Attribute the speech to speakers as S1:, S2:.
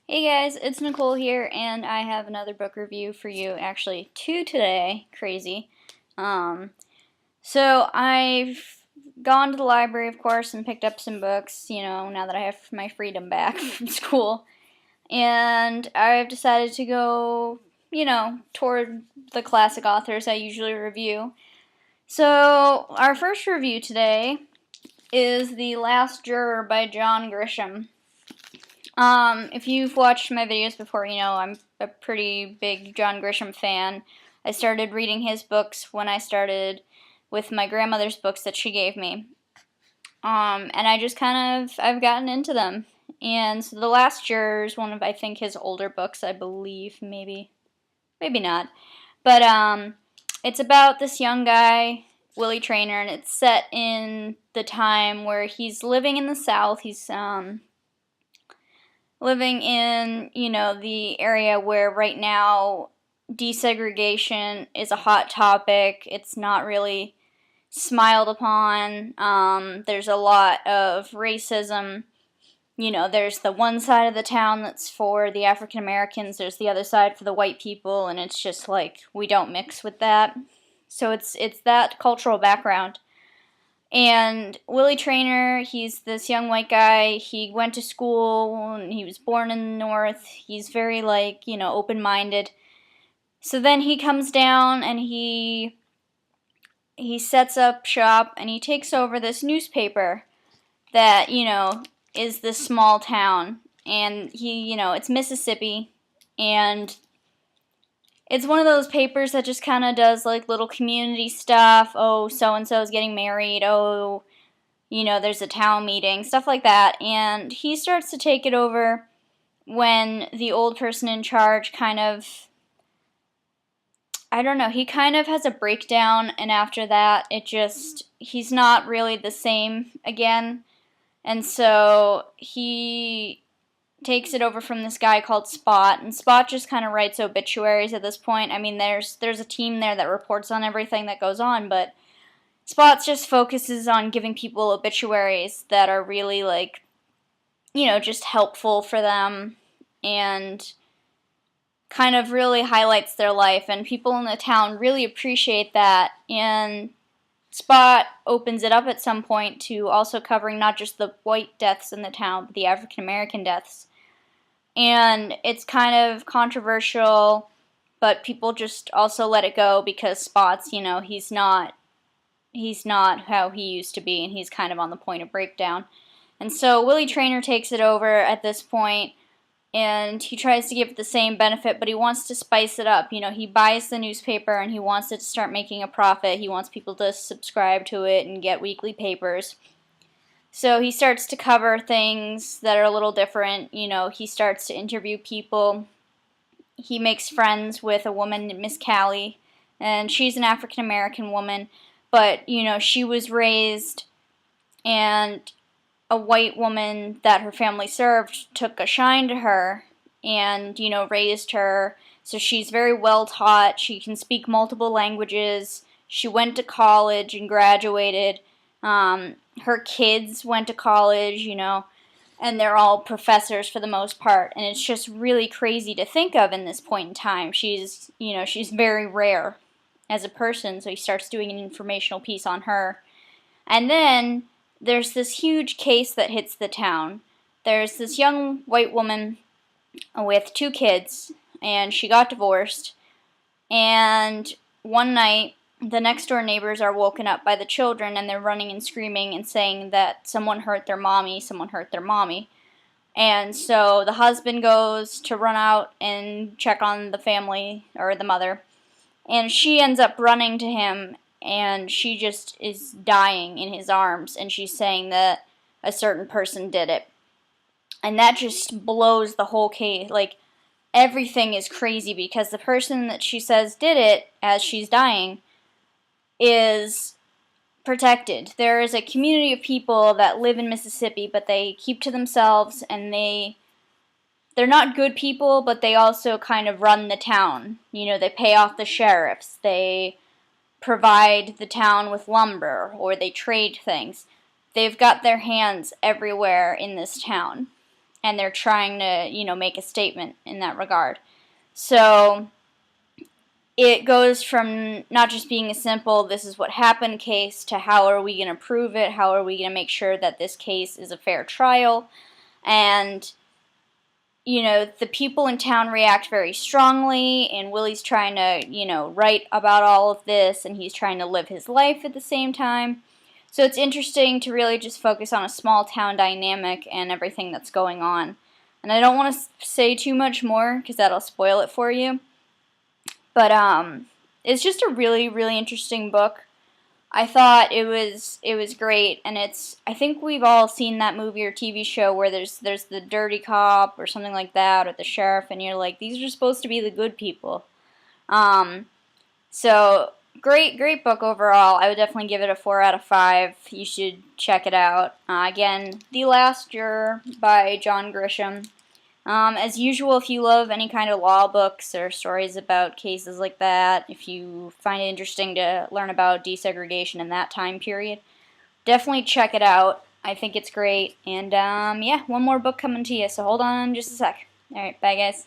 S1: Hey guys, it's Nicole here, and I have another book review for you. Actually, two today. Crazy. Um, so I've gone to the library, of course, and picked up some books, now that I have my freedom back from school. And I've decided to go, toward the classic authors I usually review. So our first review today is The Last Juror by John Grisham. If you've watched my videos before, you know I'm a pretty big John Grisham fan. I started reading his books when I started with my grandmother's books that she gave me. And I just I've gotten into them. And so The Last Juror is one of, I think, his older books, I believe, maybe not. But, it's about this young guy, Willie Traynor, and it's set in the time where he's living in the South. He's, living in, the area where right now desegregation is a hot topic. It's not really smiled upon. There's a lot of racism. There's the one side of the town that's for the African Americans, there's the other side for the white people, and it's just like we don't mix with that. So it's that cultural background. And Willie Traynor, he's this young white guy. He went to school, and he was born in the North. He's very, open-minded. So then he comes down, and he sets up shop, and he takes over this newspaper that, is this small town. And it's Mississippi, and it's one of those papers that just kind of does, like, little community stuff. Oh, so-and-so is getting married. Oh, there's a town meeting, stuff like that. And he starts to take it over when the old person in charge I don't know, he kind of has a breakdown, and after that, he's not really the same again. And so he takes it over from this guy called Spot, and Spot just kind of writes obituaries at this point. I mean, there's a team there that reports on everything that goes on, but Spot just focuses on giving people obituaries that are really, just helpful for them, and kind of really highlights their life, and people in the town really appreciate that. And Spot opens it up at some point to also covering not just the white deaths in the town, but the African American deaths. And it's kind of controversial, but people just also let it go because Spot's, he's not how he used to be, and he's kind of on the point of breakdown. And so Willie Traynor takes it over at this point, and he tries to give it the same benefit, but he wants to spice it up. He buys the newspaper, and he wants it to start making a profit. He wants people to subscribe to it and get weekly papers. So he starts to cover things that are a little different. He starts to interview people. He makes friends with a woman, Miss Callie, and she's an African American woman, but, she was raised, and a white woman that her family served took a shine to her and, raised her. So she's very well taught. She can speak multiple languages. She went to college and graduated. Her kids went to college, and they're all professors for the most part. And it's just really crazy to think of in this point in time. She's very rare as a person, so he starts doing an informational piece on her. And then there's this huge case that hits the town. There's this young white woman with 2 kids, and she got divorced. And one night, the next door neighbors are woken up by the children, and they're running and screaming and saying that someone hurt their mommy. And so the husband goes to run out and check on the family, or the mother, and she ends up running to him, and she just is dying in his arms, and she's saying that a certain person did it. And that just blows the whole case. Like, everything is crazy because the person that she says did it as she's dying is protected. There is a community of people that live in Mississippi, but they keep to themselves, and they're not good people, but they also kind of run the town. They pay off the sheriffs. They provide the town with lumber, or they trade things. They've got their hands everywhere in this town. and they're trying to, make a statement in that regard. So it goes from not just being a simple this is what happened case to how are we going to prove it, how are we going to make sure that this case is a fair trial, and the people in town react very strongly, and Willie's trying to, write about all of this, and he's trying to live his life at the same time. So it's interesting to really just focus on a small town dynamic and everything that's going on. And I don't want to say too much more because that'll spoil it for you. But it's just a really, really interesting book. I thought it was great, and I think we've all seen that movie or TV show where there's the dirty cop or something like that, or the sheriff, and you're like, these are supposed to be the good people. So great book overall. I would definitely give it a 4 out of 5. You should check it out. Again, The Last Juror by John Grisham. As usual, if you love any kind of law books or stories about cases like that, if you find it interesting to learn about desegregation in that time period, definitely check it out. I think it's great. And yeah, one more book coming to you, so hold on just a sec. Alright, bye guys.